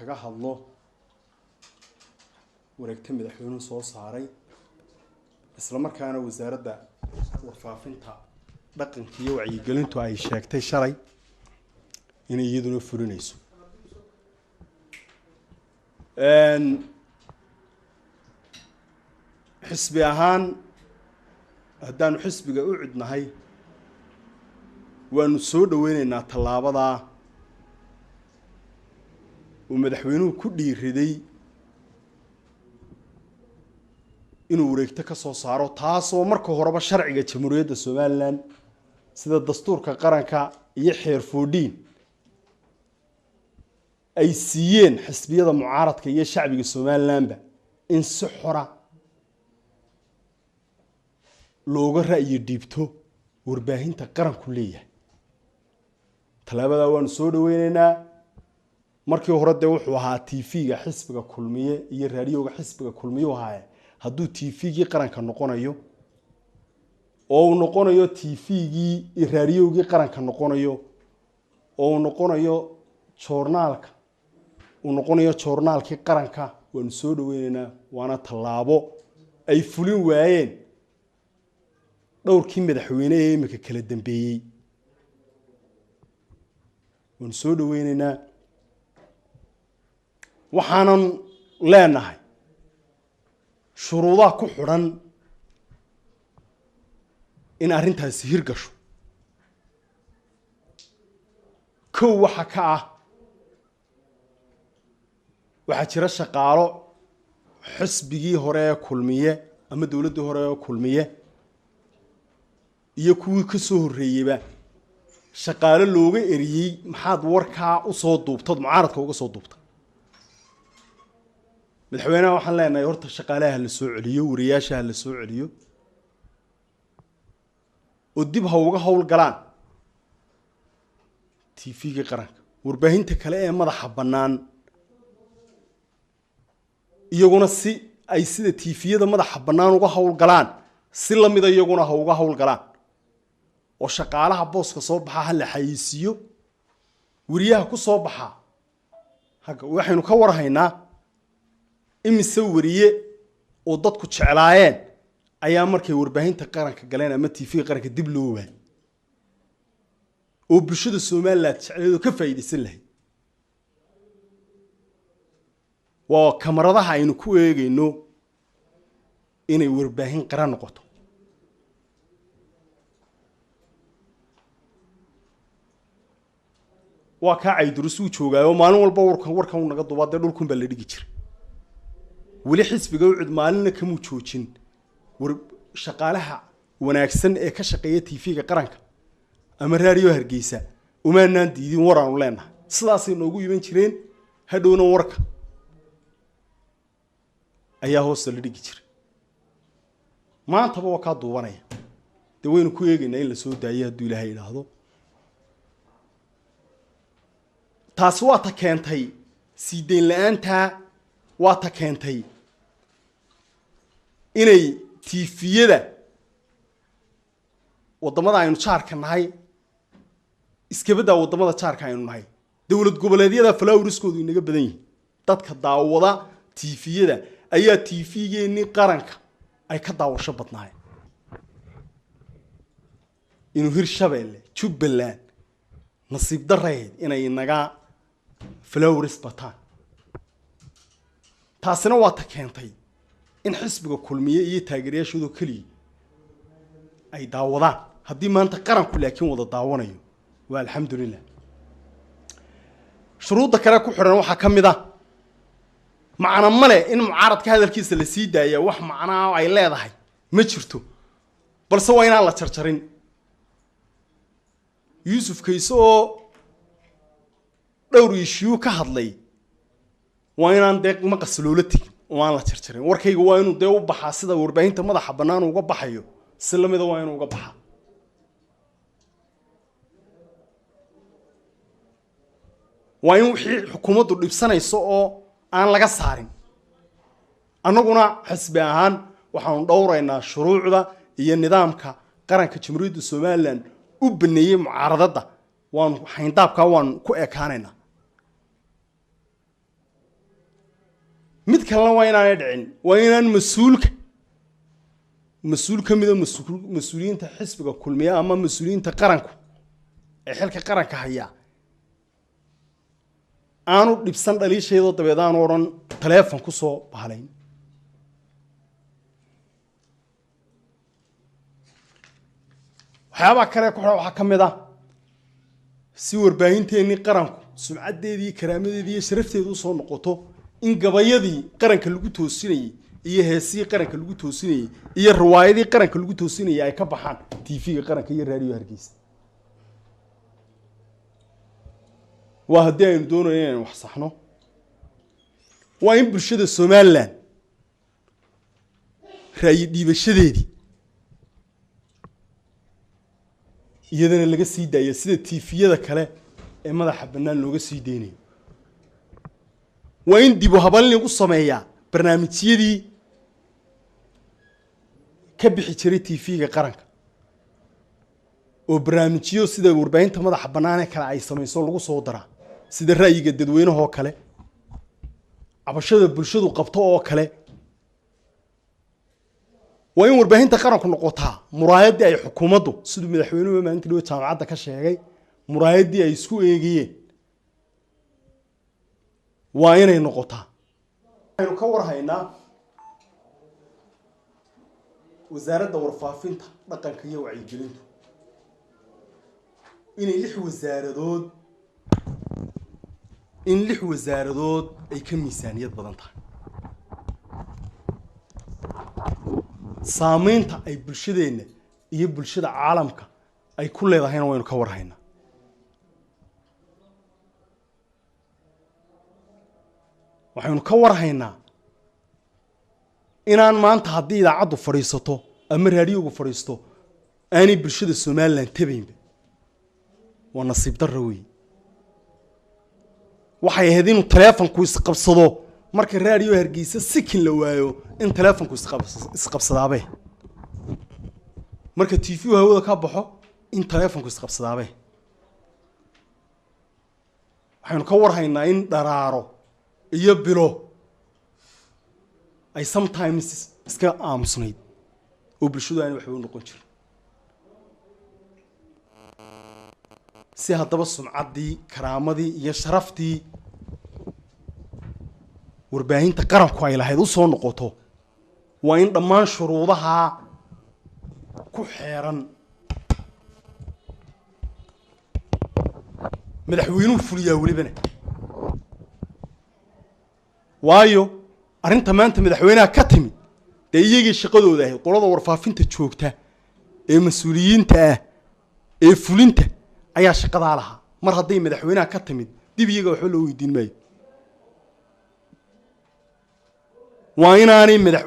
kaga hadlo wareegta madaxweynuhu soo saaray isla markaana wasaaradda warfaafinta dhaqanka iyo wacyigelintu ay sheegtay shalay inay iyaduna fulinayso xisbi ahaan haddaanu xisbiga u cidnahay waanu soo dhaweynaynaa tallaabadaa uu madaxweynuhu ku dhiiriday inuu wareegto ka soo saaro taasoo marka horeba sharciga jamhuuriyadda somalilan sida dastuurka qaranka iyo xeer foodhiin ay siiyeen xisbiyada mucaaradka iyo shacbiga somalilanba in si xora looga ra'yi dhiibto warbaahinta qaranku leeyahay talaabadaa waanu soo dhaweynaynaa markii hore dee wuxuu ahaa tv-ga xisbiga kulmiye iyo raadiyoga xisbiga kulmiye ahaaye hadduu tv-gii qaranka noqonayo oo uu noqonayo tv-gii iyo raadiyogii qaranka noqonayo oo uu noqonayo joornaalka uu noqonayo joornaalkii qaranka waanu soo dhaweynaynaa waana tallaabo ay fulin waayeen dhowrkii madaxweyne ee imika kala dambeeyey waanu soo dhaweynaynaa waxaanan leenahay shuruudaha ku xidhan in arrintaasi hirgasho kow waxa ka ah waxaa jira shaqaalo xisbigii hore ee kulmiye ama dowladdii hore ee kulmiye iyo kuwii ka soo horreeyeyba shaqaalo looga eriyey maxaad warkaa usoo duubtad mucaaradka uga soo duubta madaxweynaha waxaan leenahay horta shaqaalaha la soo celiyo wariyaasha la soo celiyo oo dib ha uga hawl galaan tv-ga qaranka warbaahinta kale ee madaxa bannaan iyaguna si ay sida tv-yada madaxa bannaan uga hawl galaan si lamida iyaguna ha uga hawl galaan oo shaqaalaha booska soo baxa ha la xayeysiiyo wariyaha ku soo baxa haga waxaynu ka warhaynaa imise wariye oo dadku jeclaayeen ayaa markay warbaahinta qaranka galeen ama tv-ga qaranka dib loo waayay oo bulshada Soomaaliland jecleedo ka faa'iideysan lahayd waa kamaradaha aynu ku eegayno inay warbaahin qaran noqoto waa ka Caydurus uu joogaayo maalin walba warkan uu naga duubay dhulkun baa la dhigi jiray wali xisbiga u cid maalinna kama joojin war shaqaalaha wanaagsan ee ka shaqeeya tv-ga qaranka ama raadiyo Hargeysa umaanaan diidin waraan leenahay sidaas ay noogu yiman jireen hadhowna warka ayaa hoos la dhigi jiray maantaba waa ka duubanaya daweynu ku eegaynaa in la soo daayay haddii Ilaahay ilaahdo taas waa ta keentay siideen la'aanta waa ta keentay inay tv-yada wadamada aynu jaarka nahay iskabada wadamada jaarka aynu nahay dawlad goboleedyada falaawriskoodu inaga badan yihiin dadka daawada tv-yada ayaa tv-geeni qaranka ay ka daawasho badnaayeen inuu Hirshabeelle Jubbaland nasiib dareed inay naga flowers bataan taasina waa ta keentay in xisbiga kulmiye iyo taageerayaashooda kaliya ay daawadaan haddii maanta qaranku laakiin wada daawanayo waa alxamdulillah shuruudda kale ku xiran waxa kamid ah macna male in mucaaradka hadalkiisa la sii daaya wax macnaa ay leedahay ma jirto balse waa inaan la jarjarin Yusuf Kayso dhowr issue ka hadlay waa inaan deeq ma qasloola tig oo aan la jarjarin warkayga waa inuu dee u baxaa sida warbaahinta madaxa bannaan uga baxayo si lamida waa inuu uga baxaa waa in wixii xukuumaddu dhibsanayso oo aan laga saarin annaguna xisbi ahaan waxaan dhowraynaa shuruucda iyo nidaamka qaranka jamhuuriyadda Soomaaliland u baneeyay mucaaradada waan xayndaabka waan ku ekaanaynaa kalena waa inaanay dhicin waa inaan mas-uul ka mid ah mas-uuliyiinta xisbiga kulmiye ama mas-uuliyiinta qaranku ee xilka qaranka haya aanu dhibsan dhaliisheedoo dabeed aanu odhan taleefon ku soo bahalayn waxyaabaha kale ku xidhan waxaa ka mid ah si warbaahinteennii qaranku sumcaddeedii karaamadeedii iyo sharafteedu usoo noqoto in gabayadii qaranka lagu toosinayey iyo heesihii qaranka lagu toosinayey iyo riwaayadii qaranka lagu toosinayey ay ka baxaan tv-ga qaranka iyo raadiyo Hargeysa waa haddii aynu doonayno inaynu wax saxno waa in bulshada Somaliland ra'yi dhiibashadeedii iyadana laga sii daayo sida tv-yada kale ee madaxa bannaan looga sii deynayo waa in dib u habayn lagu sameeyaa barnaamijyadii ka bixi jiray tv-ga qaranka oo barnaamijyo sida warbaahinta madaxa bannaan ee kale ay samayso lagu soo daraa sida ra'yiga dadweynaha oo kale cabashada bulshadu qabto oo kale waa in warbaahinta qaranku noqotaa muraayadii ay xukuumaddu sidoo madaxweynuhu maalintii loo jaamacadda ka sheegay muraayadii ay isku eegayeen waa inay noqotaa aynu ka warhaynaa wasaaradda warfaafinta dhaqanka iyo wacyigelintu inay 6 wasaaradood ay ka miisaaniyad badan tahay saamaynta ay bulshadeena iyo bulshada caalamka ay ku leedahayna waynu ka warhaynaa waxaynu ka warhaynaa inaan maanta haddii idaacaddu fadhiisato ama raadiyogu fadhiisto aanay bulshada Somaliland tabaynba waa nasiib darro weeye waxay ahayd inuu taleefanku isqabsado marka raadiyo Hargeysa sikin la waayo in taleefanku isqabsadaabe marka tv hawada ka baxo in taleefanku isqabsadaabe waxaynu ka warhaynaa in dharaaro iyo bilo ay sometimes iska aamusnayd oo bulshadu aan waxba noqon jirin si haddaba sumcaddii karaamadii iyo sharaftii warbaahinta qaranku ay lahayd u soo noqoto waa in dhammaan shuruudaha ku xeeran madaxweynuhu fuliyaa welibana waayo arrinta maanta madaxweynaha ka timid dee iyagii shaqadooda ahayd qolada warfaafinta joogta ee mas-uuliyiinta ah ee fulinta ayaa shaqadaa lahaa mar hadday madaxweynaha ka timid dib iyaga waxba loo weydiin maayo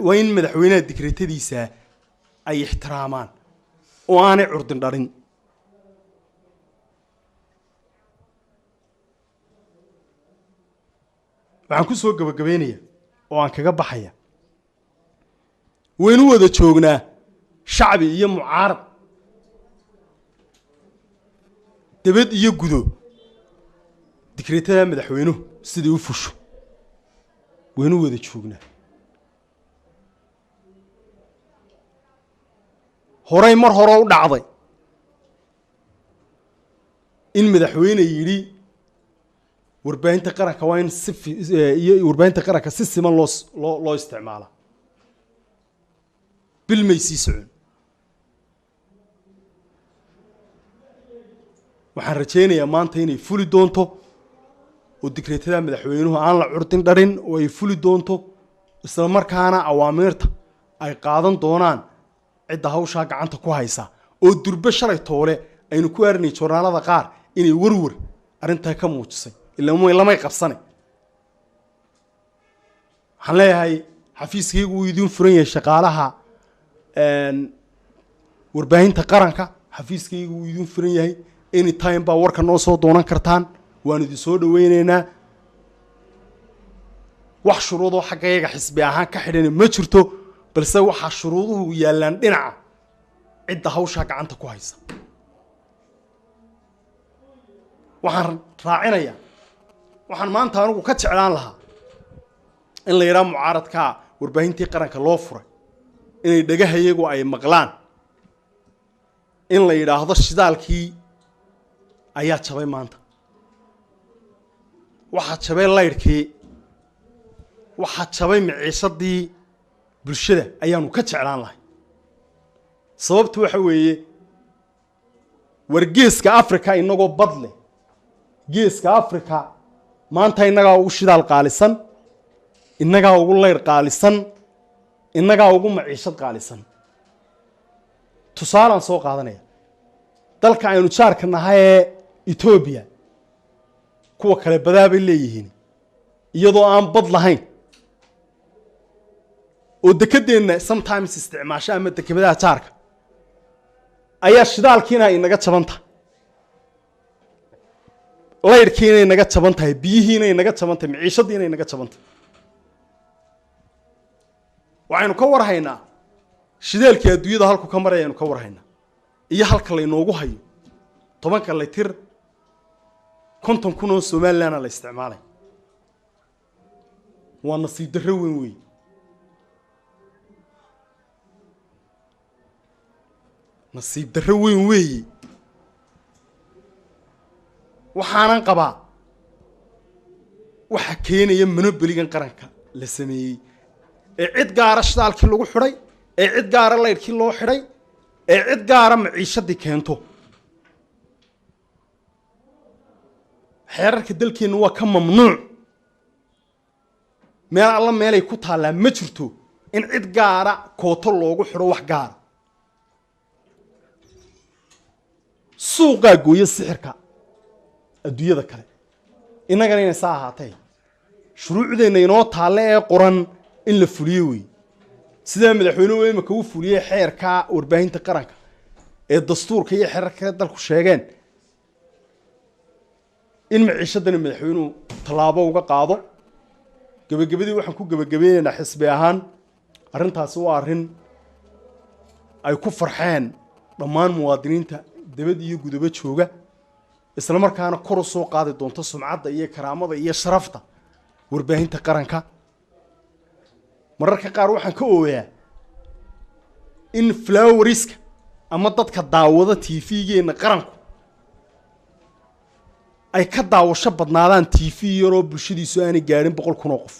waa in madaxweynaha dikreetadiisa ay ixtiraamaan oo aanay curdin dharin waxaan ku soo gabagabeynayaa oo aan kaga baxaya waynu wada joognaa shacbi iyo mucaarad dibad iyo gudo dikreetada madaxweynuhu sidii u fusho waynu wada joognaa horay mar hore u dhacday in madaxweyne yiri warbaahinta qaranka waa in iyo warbaahinta qaranka si siman loo isticmaala bil maysii socon waxaan rajaynayaa maanta inay fuli doonto oo dikreetada madaxweynuhu aan la curdin dharin oo ay fuli doonto isla markaana awaamiirta ay qaadan doonaan cidda hawshaa gacanta ku haysa oo durba shalay toole aynu ku arnay joornaalada qaar inay warwar arrintaa ka muujisay ilaa lamay qabsane waxaan leeyahay xafiiskaygu uu idin furan yahay shaqaalaha warbaahinta qaranka xafiiskaygu uu idin furan yahay anytime baa warka noo soo doonan kartaan waan idin soo dhaweynaynaa wax shuruudoo xaggayaga xisbi ahaan ka xidhan ma jirto balse waxaa shuruuduhu yaalaan dhinaca cidda hawshaa gacanta ku haysa waxaan raacinayaa waxaan maanta anigu ka jeclaan lahaa in la yiraahdo mucaaradka warbaahintii qaranka loo furay inay dhagahayagu ay maqlaan in la yiraahdo shidaalkii ayaa jabay maanta waxa jabay laydhkii waxa jabay miciisadii bulshada ayaanu ka jeclaan lahay sababtu waxa weeye wargeeska Afrika inagoo badle geeska Afrika maanta inaga ugu shidaal qaalisan inaga ugu leer qaalisan inaga ugu maciishad qaalisan tusaalan soo qaadanaya dalka aynu jaarka nahay Ethiopia kuwa kale badaabay leeyihiin iyadoo aan bad lahayn oo dekedeena sometimes isticmaasho ama dekedaha jaarka ayaa shidaalkiina inaga jabanta laydhkiina inaga jabantahay biyihiina inaga jabantahay maciishadiina inaga jabantahay waxaynu ka warhaynaa shidaalkii adduunyada halku ka marayaynu ka warhaynaa iyo halka la inoogu hayo 10 litir 50 kun oo Soomaaliland la isticmaalay waa nasiib darro weyn weey nasiib darro weyn weey waxaanan qabaa waxa keenaya monopoligan qaranka la sameeyay ee cid gaar ah shidaalkii lagu xiray ee cid gaar ah laydhkii loo xiray ee cid gaar ah maciishadii keento xeerarka dalkeena waa ka mamnuuc meel alla meelay ku taalaa ma jirto in cid gaar ah kooto loogu xiro wax gaar suuqa gooyo sixirka adduunyada kale inagana inay saa ahaatay shuruucdeena inoo taale ee qoran in la fuliyo way sida madaxweynuhu imika uu fuliyay xeerka warbaahinta qaranka ee dastuurka iyo xeerarka dalku sheegeen in maciishadana madaxweynuhu talaabo uga qaado gabagabadii waxaan ku gabagabeynaa xisbi ahaan arintaasi waa arin ay ku farxeen dhammaan muwaadiniinta dibad iyo gudaba jooga isla markaana kor u soo qaadi doonto sumcadda iyo karaamada iyo sharafta warbaahinta qaranka mararka qaar waxaan ka ooyaa in floweriska ama dadka daawada TV-geena qaranku ay ka daawasho badnaadaan TV yaroo bulshadiisu aanay gaarin 100 kun oo qof